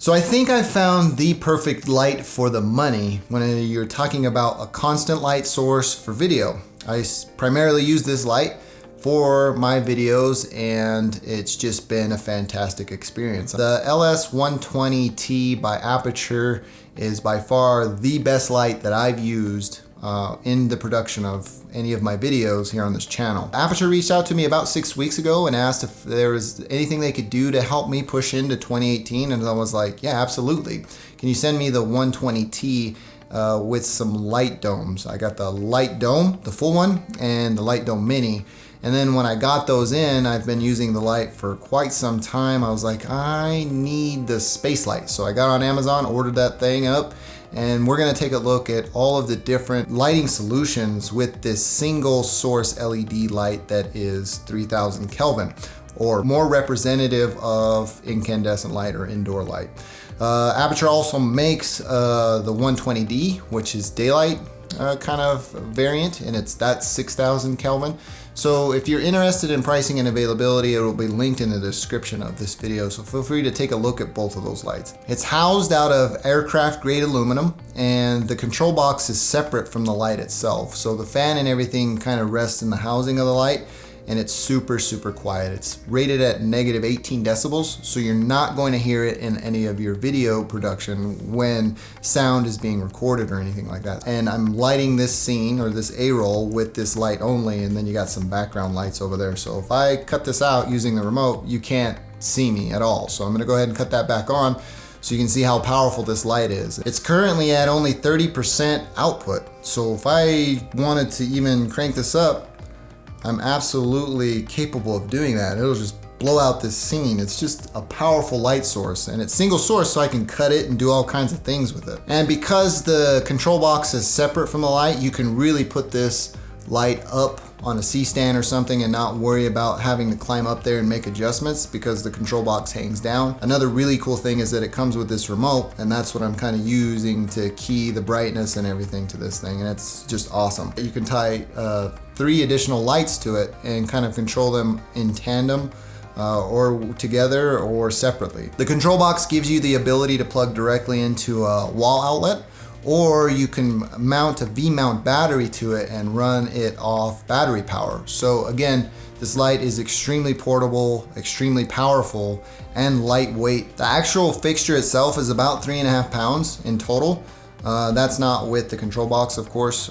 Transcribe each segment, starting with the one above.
So I think I found the perfect light for the money when you're talking about a constant light source for video. I primarily use this light for my videos, and it's just been a fantastic experience. The LS120T by Aputure is by far the best light that I've used in the production of any of my videos here on this channel. Aputure reached out to me about 6 weeks ago and asked if there was anything they could do to help me push into 2018, and I was like, yeah, absolutely. Can you send me the 120T with some light domes? I got the light dome, the full one, and the light dome mini. And then when I got those in, I've been using the light for quite some time. I was like, I need the space light. So I got on Amazon, ordered that thing up, and we're gonna take a look at all of the different lighting solutions with this single source LED light that is 3000 Kelvin, or more representative of incandescent light or indoor light. Aputure also makes the 120D, which is daylight kind of variant, and that's 6000 Kelvin. So if you're interested in pricing and availability, it will be linked in the description of this video, so feel free to take a look at both of those lights. It's housed out of aircraft grade aluminum, and the control box is separate from the light itself. So the fan and everything kind of rests in the housing of the light, and it's super, super quiet. It's rated at -18 decibels, so you're not going to hear it in any of your video production when sound is being recorded or anything like that. And I'm lighting this scene, or this A-roll, with this light only, and then you got some background lights over there. So if I cut this out using the remote, you can't see me at all. So I'm gonna go ahead and cut that back on so you can see how powerful this light is. It's currently at only 30% output. So if I wanted to even crank this up, I'm absolutely capable of doing that. It'll just blow out this scene. It's just a powerful light source, and it's single source, so I can cut it and do all kinds of things with it. And because the control box is separate from the light, you can really put this light up on a C-stand or something and not worry about having to climb up there and make adjustments because the control box hangs down. Another really cool thing is that it comes with this remote, and that's what I'm kind of using to key the brightness and everything to this thing, and it's just awesome. You can tie 3 additional lights to it and kind of control them in tandem or together or separately. The control box gives you the ability to plug directly into a wall outlet, or you can mount a V-mount battery to it and run it off battery power. So again, this light is extremely portable, extremely powerful, and lightweight. The actual fixture itself is about 3.5 pounds in total. That's not with the control box, of course,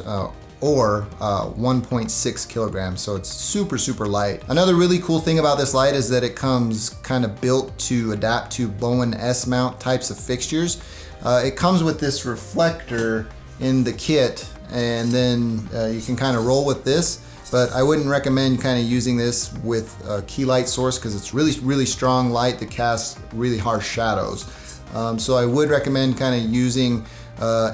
or 1.6 kilograms, so it's super, super light. Another really cool thing about this light is that it comes kind of built to adapt to bowen S-mount types of fixtures. It comes with this reflector in the kit, and then you can kind of roll with this, but I wouldn't recommend kind of using this with a key light source because it's really, really strong light that casts really harsh shadows. So I would recommend kind of using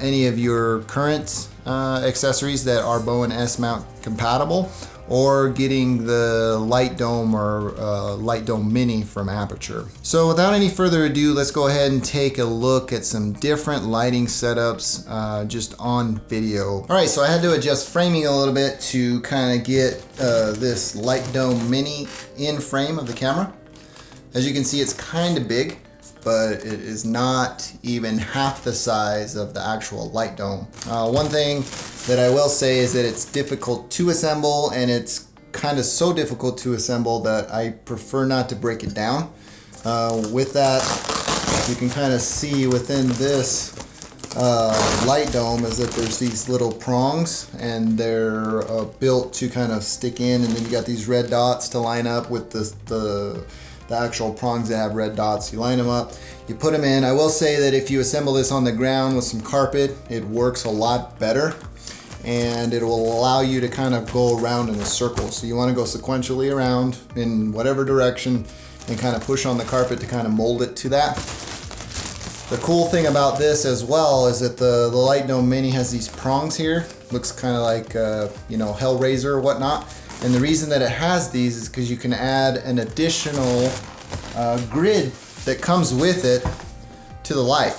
any of your current accessories that are bowen S-mount compatible, or getting the light dome or light dome mini from Aputure. So without any further ado, let's go ahead and take a look at some different lighting setups just on video. All right, so I had to adjust framing a little bit to kind of get this light dome mini in frame of the camera. As you can see, it's kind of big, but it is not even half the size of the actual light dome. One thing that I will say is that it's difficult to assemble, and it's kind of so difficult to assemble that I prefer not to break it down. With that, you can kind of see within this light dome is that there's these little prongs, and they're built to kind of stick in, and then you got these red dots to line up with the actual prongs that have red dots. You line them up, you put them in. I will say that if you assemble this on the ground with some carpet, it works a lot better, and it will allow you to kind of go around in a circle. So you want to go sequentially around in whatever direction and kind of push on the carpet to kind of mold it to that. The cool thing about this as well is that the Light Dome Mini has these prongs here. Looks kind of like, you know, Hellraiser or whatnot. And the reason that it has these is because you can add an additional grid that comes with it to the light.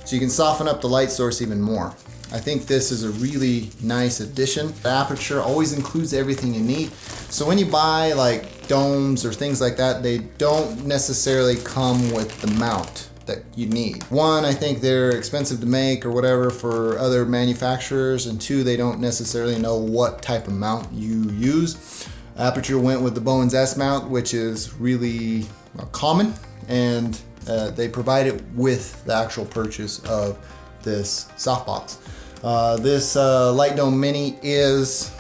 So you can soften up the light source even more. I think this is a really nice addition. The Aputure always includes everything you need. So when you buy like domes or things like that, they don't necessarily come with the mount that you need. One, I think they're expensive to make or whatever for other manufacturers, and two, they don't necessarily know what type of mount you use. Aputure went with the Bowens S mount, which is really common, and they provide it with the actual purchase of this softbox. This Light Dome Mini is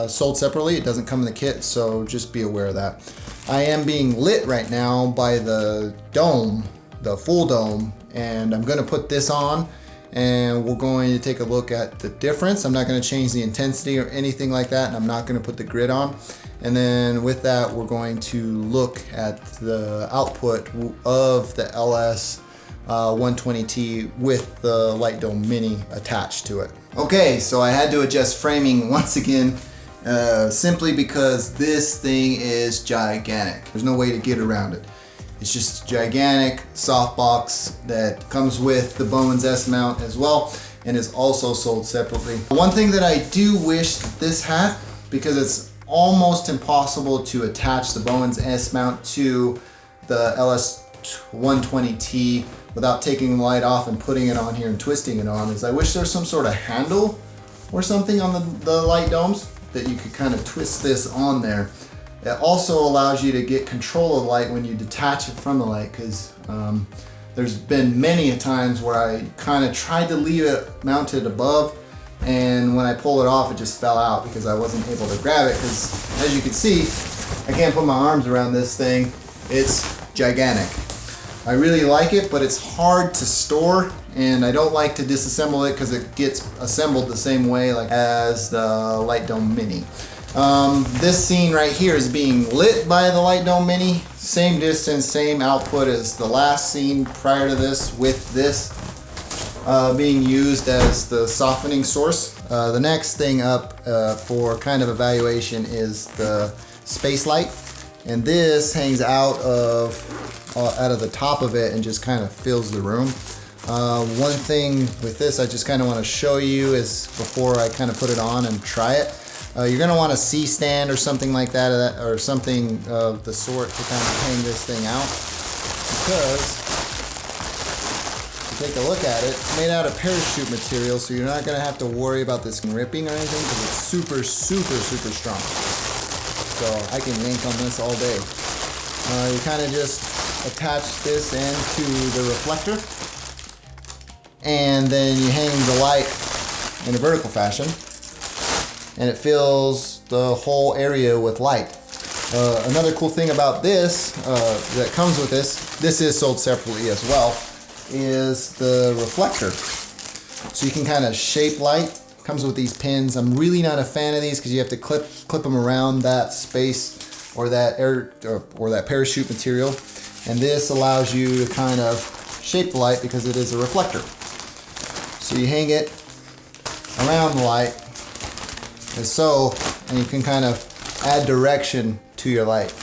sold separately. It doesn't come in the kit, so just be aware of that. I am being lit right now by the dome, the full dome, and I'm gonna put this on and we're going to take a look at the difference. I'm not gonna change the intensity or anything like that, and I'm not gonna put the grid on. And then with that, we're going to look at the output of the LS 120T with the Light Dome Mini attached to it. Okay, so I had to adjust framing once again, simply because this thing is gigantic. There's no way to get around it. It's just a gigantic softbox that comes with the Bowens S mount as well, and is also sold separately. One thing that I do wish that this had, because it's almost impossible to attach the Bowens S mount to the LS 120T without taking the light off and putting it on here and twisting it on, is I wish there was some sort of handle or something on the light domes that you could kind of twist this on there. It also allows you to get control of the light when you detach it from the light, because there's been many a times where I kind of tried to leave it mounted above, and when I pull it off, it just fell out because I wasn't able to grab it, because as you can see, I can't put my arms around this thing. It's gigantic. I really like it, but it's hard to store, and I don't like to disassemble it because it gets assembled the same way like as the Light Dome Mini. This scene right here is being lit by the Light Dome Mini. Same distance, same output as the last scene prior to this, with this being used as the softening source. The next thing up for kind of evaluation is the space light. And this hangs out of the top of it and just kind of fills the room. One thing with this I just kind of want to show you is, before I kind of put it on and try it, you're going to want a C-stand or something like that, or something of the sort to kind of hang this thing out, because if you take a look at it, it's made out of parachute material, so you're not going to have to worry about this ripping or anything, because it's super, super, super strong. So I can yank on this all day. You kind of just attach this into the reflector, and then you hang the light in a vertical fashion, and it fills the whole area with light. Another cool thing about this, that comes with this is sold separately as well, is the reflector. So you can kind of shape light. Comes with these pins. I'm really not a fan of these because you have to clip them around that space or that or that parachute material, and this allows you to kind of shape the light because it is a reflector. So you hang it around the light as so, and you can kind of add direction to your light.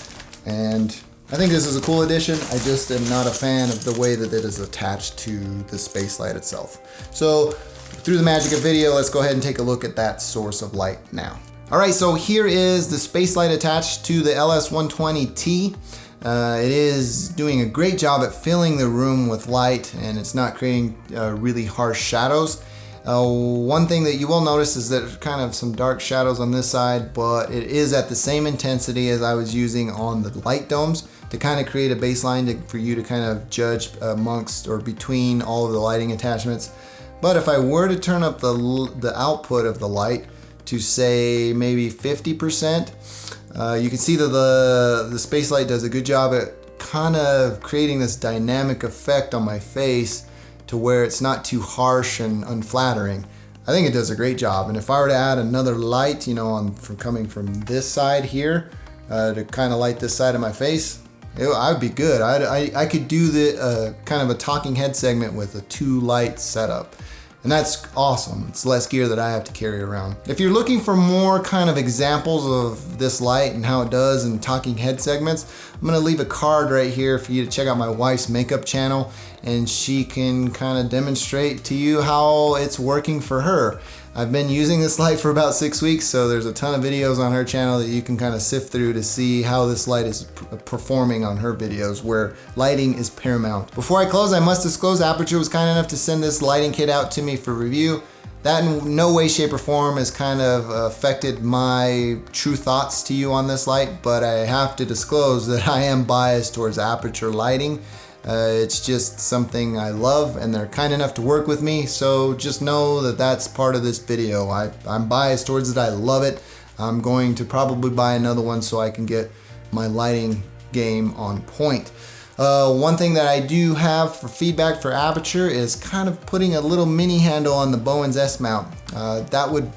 And I think this is a cool addition. I just am not a fan of the way that it is attached to the space light itself. So through the magic of video, let's go ahead and take a look at that source of light now. All right, so here is the space light attached to the LS 120T. It is doing a great job at filling the room with light, and it's not creating really harsh shadows. One thing that you will notice is that there's kind of some dark shadows on this side, but it is at the same intensity as I was using on the light domes to kind of create a baseline for you to kind of judge amongst or between all of the lighting attachments. But if I were to turn up the output of the light to, say, maybe 50%, you can see that the space light does a good job at kind of creating this dynamic effect on my face to where it's not too harsh and unflattering. I think it does a great job. And if I were to add another light, you know, coming from this side here to kind of light this side of my face, I'd be good. I could do the kind of a talking head segment with a 2-light setup. And that's awesome. It's less gear that I have to carry around. If you're looking for more kind of examples of this light and how it does in talking head segments, I'm gonna leave a card right here for you to check out my wife's makeup channel. and she can kind of demonstrate to you how it's working for her. I've been using this light for about 6 weeks, so there's a ton of videos on her channel that you can kind of sift through to see how this light is performing on her videos, where lighting is paramount. Before I close, I must disclose Aputure was kind enough to send this lighting kit out to me for review. That in no way, shape, or form has kind of affected my true thoughts to you on this light, but I have to disclose that I am biased towards Aputure lighting. It's just something I love, and they're kind enough to work with me, so just know that that's part of this video. I'm biased towards it. I love it. I'm going to probably buy another one so I can get my lighting game on point. One thing that I do have for feedback for Aputure is kind of putting a little mini handle on the Bowens S mount. That would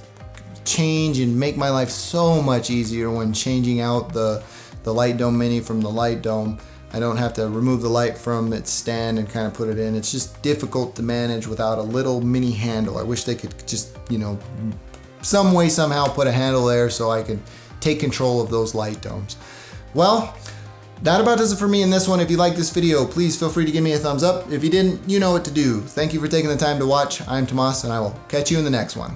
change and make my life so much easier when changing out the Light Dome Mini from the Light Dome. I don't have to remove the light from its stand and kind of put it in. It's just difficult to manage without a little mini handle. I wish they could just, you know, some way, somehow put a handle there so I can take control of those light domes. Well, that about does it for me in this one. If you like this video, please feel free to give me a thumbs up. If you didn't, you know what to do. Thank you for taking the time to watch. I'm Tomas, and I will catch you in the next one.